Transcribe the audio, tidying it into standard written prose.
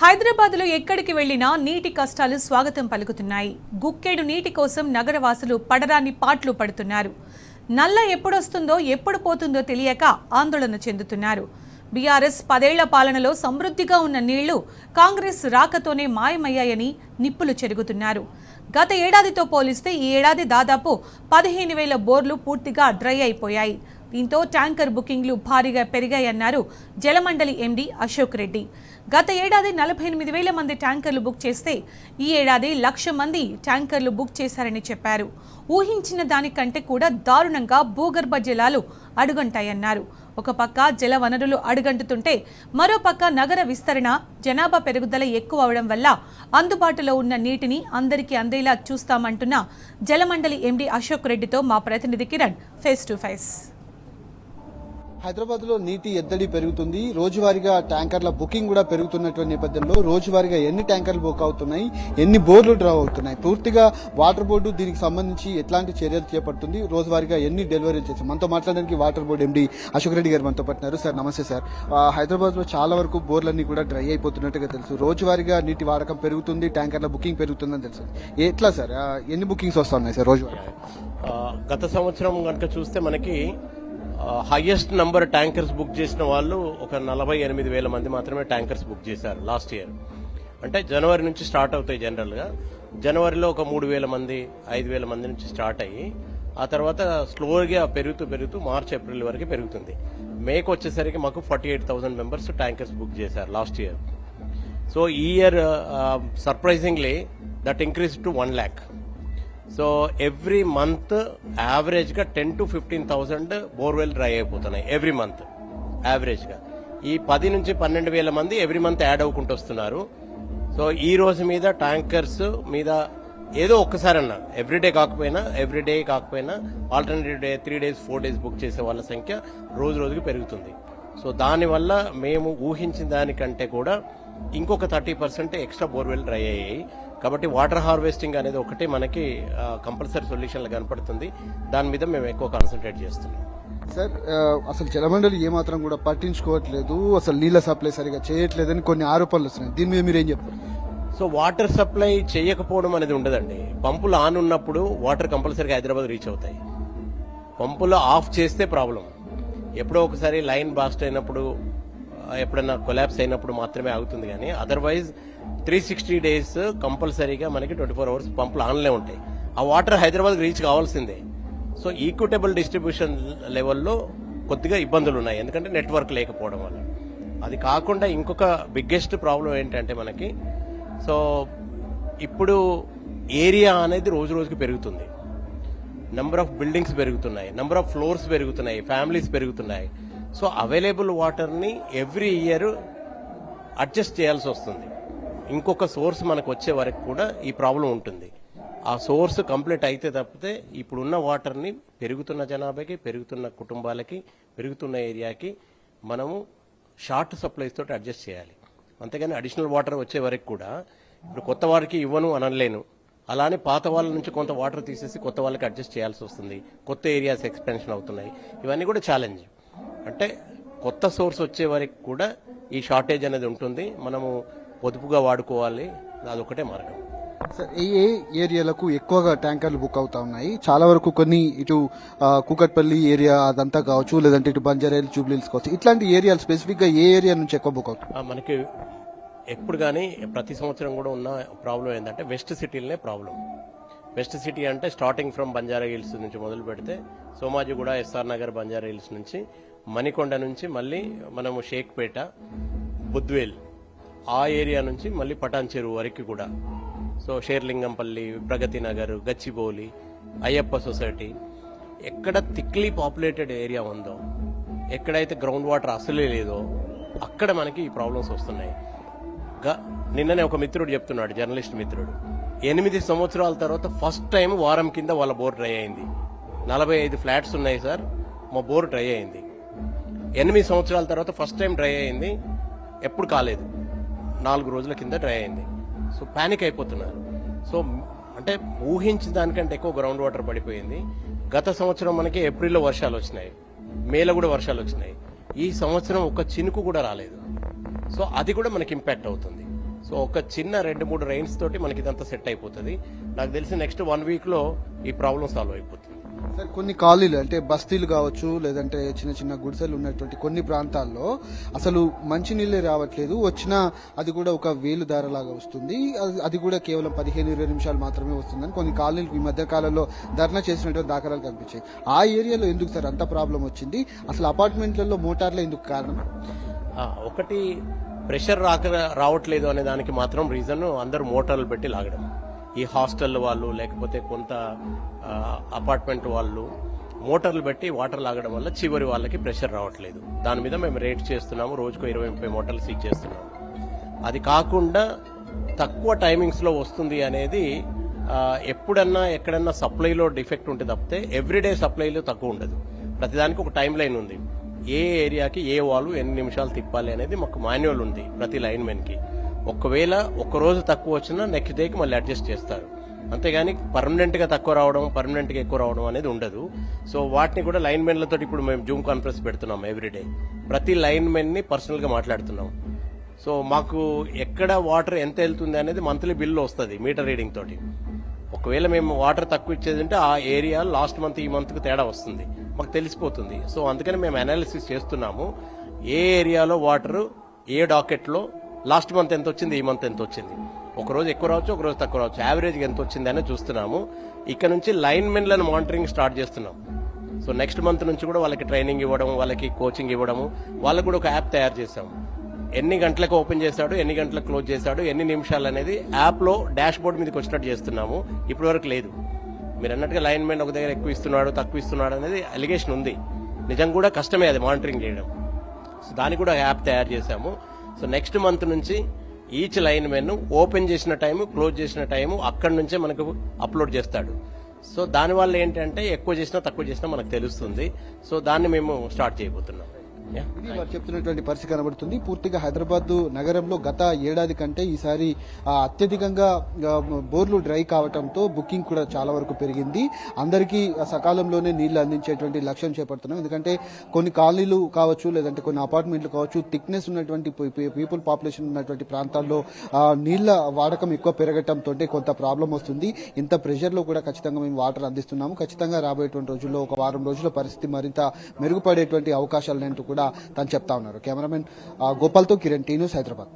హైదరాబాద్లో ఎక్కడికి వెళ్లినా నీటి కష్టాలు స్వాగతం పలుకుతున్నాయి. గుక్కెడు నీటి కోసం నగరవాసులు పడరాని పాట్లు పడుతున్నారు. నల్ల ఎప్పుడొస్తుందో ఎప్పుడు పోతుందో తెలియక ఆందోళన చెందుతున్నారు. బీఆర్ఎస్ 10 ఏళ్ల పాలనలో సమృద్ధిగా ఉన్న నీళ్లు కాంగ్రెస్ రాకతోనే మాయమయ్యాయని నిప్పులు చెరుగుతున్నారు. గత ఏడాదితో పోలిస్తే ఈ ఏడాది దాదాపు 15,000 బోర్లు పూర్తిగా డ్రై అయిపోయాయి. దీంతో ట్యాంకర్ బుకింగ్లు భారీగా పెరిగాయన్నారు జలమండలి ఎండీ అశోక్ రెడ్డి. గత ఏడాది 48,000 మంది ట్యాంకర్లు బుక్ చేస్తే ఈ ఏడాది 1,00,000 మంది ట్యాంకర్లు బుక్ చేశారని చెప్పారు. ఊహించిన దానికంటే కూడా దారుణంగా భూగర్భ జలాలు అడుగంటాయన్నారు. ఒక పక్క జల వనరులు అడుగంటుతుంటే మరోపక్క నగర విస్తరణ, జనాభా పెరుగుదల ఎక్కువ అవడం వల్ల అందుబాటులో ఉన్న నీటిని అందరికీ అందేలా చూస్తామంటున్న జలమండలి ఎండీ అశోక్ రెడ్డితో మా ప్రతినిధి Kiran face to face. Hyderabad లో నీటి ఎద్దడి పెరుగుతుంది. రోజువారీగా ట్యాంకర్ల బుకింగ్ కూడా పెరుగుతున్నటువంటి నేపథ్యంలో రోజువారీగా ఎన్ని ట్యాంకర్లు బుక్ అవుతున్నాయి, ఎన్ని బోర్లు డ్రా అవుతున్నాయి, పూర్తిగా వాటర్ బోర్డు దీనికి సంబంధించి ఎట్లాంటి చర్యలు చేపడుతుంది, రోజువారీగా ఎన్ని డెలివరీలు చేస్తాం. మనతో మాట్లాడడానికి water board MD Ashok Reddy గారు మనతో పట్టినారు. సార్ నమస్తే సార్. హైదరాబాద్ లో చాలా వరకు బోర్లన్నీ కూడా డ్రై అయిపోతున్నట్టుగా తెలుసు. రోజువారీగా నీటి వాడకం పెరుగుతుంది, ట్యాంకర్ల బుకింగ్ పెరుగుతుందని తెలుసు. ఎట్లా సార్, ఎన్ని బుకింగ్స్ వస్తున్నాయి సార్ రోజువారీ? గత సంవత్సరం కనుక చూస్తే మనకి హైయెస్ట్ నంబర్ ట్యాంకర్స్ బుక్ చేసిన వాళ్ళు ఒక 48,000 మంది మాత్రమే ట్యాంకర్స్ బుక్ చేశారు లాస్ట్ ఇయర్. అంటే జనవరి నుంచి స్టార్ట్ అవుతాయి. జనరల్గా జనవరిలో ఒక 3,000 మంది 5,000 మంది నుంచి స్టార్ట్ అయ్యి ఆ తర్వాత స్లోగా పెరుగుతూ మార్చ్ ఏప్రిల్ వరకు పెరుగుతుంది. మేకు వచ్చేసరికి మాకు 48,000 మెంబర్స్ ట్యాంకర్స్ బుక్ చేశారు లాస్ట్ ఇయర్. సో ఈ year surprisingly that increase to 1 lakh. So every month average గా 10,000 to 15,000 బోర్వెల్ డ్రై అయిపోతున్నాయి ఎవ్రీ మంత్ యావరేజ్ గా. ఈ 10,000 నుంచి 12,000 మంది ఎవ్రీ మంత్ యాడ్ అవ్వకుంటూ వస్తున్నారు. సో ఈ రోజు మీద ట్యాంకర్స్ మీద ఏదో ఒక్కసారన్నా ఎవ్రీడే కాకపోయినా alternative day 3 days 4 days book చేసే వాళ్ళ సంఖ్య రోజుకి పెరుగుతుంది. సో దానివల్ల మేము ఊహించిన దానికంటే కూడా ఇంకొక 30% ఎక్స్ట్రా బోర్వెల్ డ్రై అయ్యాయి. కాబట్టి వాటర్ హార్వెస్టింగ్ అనేది ఒకటి మనకి కంపల్సరీ సొల్యూషన్ కనపడుతుంది. దాని మీద మేము ఎక్కువ కాన్సన్ట్రేట్ చేస్తున్నాం. సార్, అసలు జలమండలి ఏమాత్రం కూడా పట్టించుకోవట్లేదు, అసలు నీళ్ల సప్లై సరిగా చేయట్లేదని కొన్ని ఆరోపణలు వస్తున్నాయి. దీని మీద మీరు ఏం చెప్తారు? సో వాటర్ సప్లై చేయకపోవడం అనేది ఉండదండి. పంపులు ఆన్ ఉన్నప్పుడు వాటర్ కంపల్సరీగా హైదరాబాద్ రీచ్ అవుతాయి. పంపులు ఆఫ్ చేస్తే ప్రాబ్లం. ఎప్పుడో ఒకసారి లైన్ బాస్ట్ అయినప్పుడు, ఎప్పుడైనా కొలాప్స్ అయినప్పుడు మాత్రమే ఆగుతుంది. కానీ అదర్వైజ్ 360 days కంపల్సరీగా మనకి 24 hours పంపులు ఆన్లే ఉంటాయి. ఆ వాటర్ హైదరాబాద్ రీచ్ కావాల్సిందే. సో ఈక్విటబుల్ డిస్ట్రిబ్యూషన్ లెవెల్లో కొద్దిగా ఇబ్బందులు ఉన్నాయి, ఎందుకంటే నెట్వర్క్ లేకపోవడం వల్ల. అది కాకుండా ఇంకొక బిగ్గెస్ట్ ప్రాబ్లం ఏంటంటే మనకి, సో ఇప్పుడు ఏరియా అనేది రోజుకి పెరుగుతుంది. నెంబర్ ఆఫ్ బిల్డింగ్స్ పెరుగుతున్నాయి, నెంబర్ ఆఫ్ ఫ్లోర్స్ పెరుగుతున్నాయి, ఫ్యామిలీస్ పెరుగుతున్నాయి. సో అవైలబుల్ వాటర్ని ఎవ్రీ ఇయర్ అడ్జస్ట్ చేయాల్సి వస్తుంది. ఇంకొక సోర్స్ మనకు వచ్చే వరకు కూడా ఈ ప్రాబ్లం ఉంటుంది. ఆ సోర్స్ కంప్లీట్ అయితే తప్పితే ఇప్పుడున్న వాటర్ని పెరుగుతున్న జనాభాకి, పెరుగుతున్న కుటుంబాలకి, పెరుగుతున్న ఏరియాకి మనము షార్ట్ సప్లైస్ తోటి అడ్జస్ట్ చేయాలి. అంతేగాని అడిషనల్ వాటర్ వచ్చే వరకు కూడా ఇప్పుడు కొత్త వారికి ఇవ్వను అనలేను. అలానే పాత వాళ్ళ నుంచి కొంత వాటర్ తీసేసి కొత్త వాళ్ళకి అడ్జస్ట్ చేయాల్సి వస్తుంది. కొత్త ఏరియాస్ ఎక్స్పెన్షన్ అవుతున్నాయి. ఇవన్నీ కూడా ఛాలెంజ్. అంటే కొత్త సోర్స్ వచ్చే వరకు కూడా ఈ షార్టేజ్ అనేది ఉంటుంది. మనము పొదుపుగా వాడుకోవాలి. అదొకటే మార్గం. సార్, ఏ ఏరియాలకు ఎక్కువగా ట్యాంకర్లు బుక్ అవుతా ఉన్నాయి? చాలా వరకు కొన్ని ఇటు కూకట్పల్లి ఏరియా అదంతా కావచ్చు, లేదంటే ఇటు బంజారాహిల్స్, జూబ్లీహిల్స్ కావచ్చు, ఇట్లాంటి ఏరియాలు స్పెసిఫిక్ గా ఏ ఏరియా నుంచి ఎక్కువ బుక్ అవుతుంది? మనకి ఎప్పుడు కానీ ప్రతి సంవత్సరం కూడా ఉన్న ప్రాబ్లం ఏంటంటే వెస్ట్ సిటీలనే ప్రాబ్లం. వెస్ట్ సిటీ అంటే స్టార్టింగ్ ఫ్రమ్ బంజారాహిల్స్ నుంచి మొదలు పెడితే సోమాజిగూడ, ఎస్ఆర్ నగర్, బంజారాహిల్స్ నుంచి మణికొండ నుంచి మళ్ళీ మనము షేక్పేట, బుద్వేల్, ఆ ఏరియా నుంచి మళ్ళీ పటాన్ చెరువు వరకు కూడా. సో షేర్లింగంపల్లి, ప్రగతి నగర్, గచ్చిబౌలి, అయ్యప్ప సొసైటీ, ఎక్కడ థిక్లీ పాపులేటెడ్ ఏరియా ఉందో, ఎక్కడైతే గ్రౌండ్ వాటర్ అసలే లేదో అక్కడ మనకి ఈ ప్రాబ్లమ్స్ వస్తున్నాయి. నిన్ననే ఒక మిత్రుడు చెప్తున్నాడు, జర్నలిస్ట్ మిత్రుడు, 8 సంవత్సరాల తర్వాత ఫస్ట్ టైం వారం కింద వాళ్ళ బోర్ డ్రై అయింది. 45 ఫ్లాట్స్ ఉన్నాయి సార్, మా బోర్ డ్రై అయింది. 8 సంవత్సరాల తర్వాత ఫస్ట్ టైం డ్రై అయింది. ఎప్పుడు కాలేదు, 4 రోజుల కింద డ్రై అయింది. సో పానిక్ అయిపోతున్నారు. సో అంటే ఊహించిన దానికంటే ఎక్కువ గ్రౌండ్ వాటర్ పడిపోయింది. గత సంవత్సరం మనకి ఏప్రిల్లో వర్షాలు వచ్చినాయి, మేలో కూడా వర్షాలు వచ్చినాయి. ఈ సంవత్సరం ఒక చినుకు కూడా రాలేదు. సో అది కూడా మనకి ఇంపాక్ట్ అవుతుంది. సో ఒక చిన్న 2-3 రైన్స్ తోటి మనకి ఇదంతా సెట్ అయిపోతుంది. నాకు తెలిసి నెక్స్ట్ 1 వీక్ లో ఈ ప్రాబ్లం సాల్వ్ అయిపోతుంది. సార్ కొన్ని కాలనీలు అంటే బస్తీలు కావచ్చు, లేదంటే చిన్న చిన్న గుడిసెలు ఉన్నటువంటి కొన్ని ప్రాంతాల్లో అసలు మంచినీళ్ళే రావట్లేదు. వచ్చినా అది కూడా ఒక వేలు దారలాగా వస్తుంది. అది కూడా కేవలం 15-20 నిమిషాలు మాత్రమే వస్తుందని కొన్ని కాలనీలు ఈ మధ్య కాలంలో ధర్నా చేసినటువంటి దాఖలాలు కనిపించాయి. ఆ ఏరియాలో ఎందుకు సార్ అంత ప్రాబ్లం వచ్చింది? అసలు అపార్ట్మెంట్లలో మోటార్లే ఎందుకు కారణం? ఒకటి ప్రెషర్ రావట్లేదు అనే దానికి మాత్రం రీజన్ అందరూ మోటార్లు పెట్టి లాగడం. ఈ హాస్టల్ వాళ్ళు లేకపోతే కొంత అపార్ట్మెంట్ వాళ్ళు మోటార్లు పెట్టి వాటర్ లాగడం వల్ల చివరి వాళ్ళకి ప్రెషర్ రావట్లేదు. దాని మీద మేము రేట్ చేస్తున్నాము, రోజుకు 20-30 మోటార్లు సీజ్ చేస్తున్నాము. అది కాకుండా తక్కువ టైమింగ్స్ లో వస్తుంది అనేది ఎప్పుడన్నా ఎక్కడన్నా సప్లైలో డిఫెక్ట్ ఉంటే తప్పితే ఎవ్రీడే సప్లైలో తక్కువ ఉండదు. ప్రతిదానికి ఒక టైం లైన్ ఉంది. ఏ ఏరియాకి ఏ వాల్వ్ ఎన్ని నిమిషాలు తిప్పాలి అనేది మాకు మాన్యువల్ ఉంది ప్రతి లైన్ మెన్ కి. ఒకవేళ ఒక్క రోజు తక్కువ వచ్చినా నెక్స్ట్ డేకి మళ్ళీ అడ్జస్ట్ చేస్తారు. అంతేగాని పర్మనెంట్ గా తక్కువ రావడం, పర్మనెంట్ గా ఎక్కువ రావడం అనేది ఉండదు. సో వాటిని కూడా లైన్ మెన్లతో ఇప్పుడు మేము జూమ్ కాన్ఫరెన్స్ పెడుతున్నాం ఎవ్రీడే. ప్రతి లైన్ మెన్ ని పర్సనల్ గా మాట్లాడుతున్నాం. సో మాకు ఎక్కడ వాటర్ ఎంత వెళ్తుంది అనేది మంత్లీ బిల్లు వస్తుంది మీటర్ రీడింగ్ తోటి. ఒకవేళ మేము వాటర్ తక్కువ ఇచ్చేది అంటే ఆ ఏరియా లాస్ట్ మంత్ ఈ మంత్ కు తేడా వస్తుంది, మాకు తెలిసిపోతుంది. సో అందుకని మేము అనాలిసిస్ చేస్తున్నాము. ఏ ఏరియాలో వాటర్ ఏ డాకెట్ లో లాస్ట్ మంత్ ఎంత వచ్చింది, ఈ మంత్ ఎంత వచ్చింది, ఒక రోజు ఎక్కువ రావచ్చు, ఒక రోజు తక్కువ రావచ్చు, యావరేజ్ ఎంత వచ్చింది అని చూస్తున్నాము. ఇక్కడ నుంచి లైన్ మెన్లను మానిటరింగ్ స్టార్ట్ చేస్తున్నాం. సో నెక్స్ట్ మంత్ నుంచి కూడా వాళ్ళకి ట్రైనింగ్ ఇవ్వడం, వాళ్ళకి కోచింగ్ ఇవ్వడము, వాళ్ళకు కూడా ఒక యాప్ తయారు చేశాము. ఎన్ని గంటలకు ఓపెన్ చేశాడు, ఎన్ని గంటలకు క్లోజ్ చేశాడు, ఎన్ని నిమిషాలు అనేది యాప్ లో డాష్ బోర్డ్ మీదకి వచ్చినట్టు చేస్తున్నాము. ఇప్పటి వరకు లేదు. మీరు అన్నట్టుగా లైన్ మెన్ ఒక దగ్గర ఎక్కువ ఇస్తున్నాడు, తక్కువ ఇస్తున్నాడు అనేది అలిగేషన్ ఉంది. నిజం కూడా కష్టమే అది మానిటరింగ్ చేయడం. సో దానికి కూడా యాప్ తయారు చేశాము. సో నెక్స్ట్ మంత్ నుంచి ఈచ్ లైన్ మెన్ ఓపెన్ చేసిన టైము, క్లోజ్ చేసిన టైము అక్కడి నుంచే మనకు అప్లోడ్ చేస్తాడు. సో దానివల్ల ఏంటంటే ఎక్కువ చేసినా తక్కువ చేసినా మనకు తెలుస్తుంది. సో దాన్ని మేము స్టార్ట్ చేయబోతున్నాం. ఇది వారు చెప్తున్నటువంటి పరిస్థితి కనబడుతుంది. పూర్తిగా హైదరాబాద్ నగరంలో గత ఏడాది కంటే ఈసారి అత్యధికంగా బోర్లు డ్రై కావడంతో బుకింగ్ కూడా చాలా వరకు పెరిగింది. అందరికీ సకాలంలోనే నీళ్లు అందించేటువంటి లక్ష్యం చేపడుతున్నాం. ఎందుకంటే కొన్ని కాలనీలు కావచ్చు, లేదంటే కొన్ని అపార్ట్మెంట్లు కావచ్చు, థిక్నెస్ ఉన్నటువంటి పీపుల్ పాపులేషన్ ఉన్నటువంటి ప్రాంతాల్లో నీళ్ల వాడకం ఎక్కువ పెరగటంతో కొంత ప్రాబ్లం వస్తుంది. ఇంత ప్రెషర్ లో కూడా ఖచ్చితంగా మేము వాటర్ అందిస్తున్నాము. ఖచ్చితంగా రాబోయేటువంటి రోజుల్లో ఒక వారం రోజుల పరిస్థితి మరింత మెరుగుపడేటువంటి అవకాశాలు కూడా తను చెప్తా ఉన్నారు. కెమెరామెన్ గోపాల్తో కిరణ్, టీ న్యూస్, హైదరాబాద్.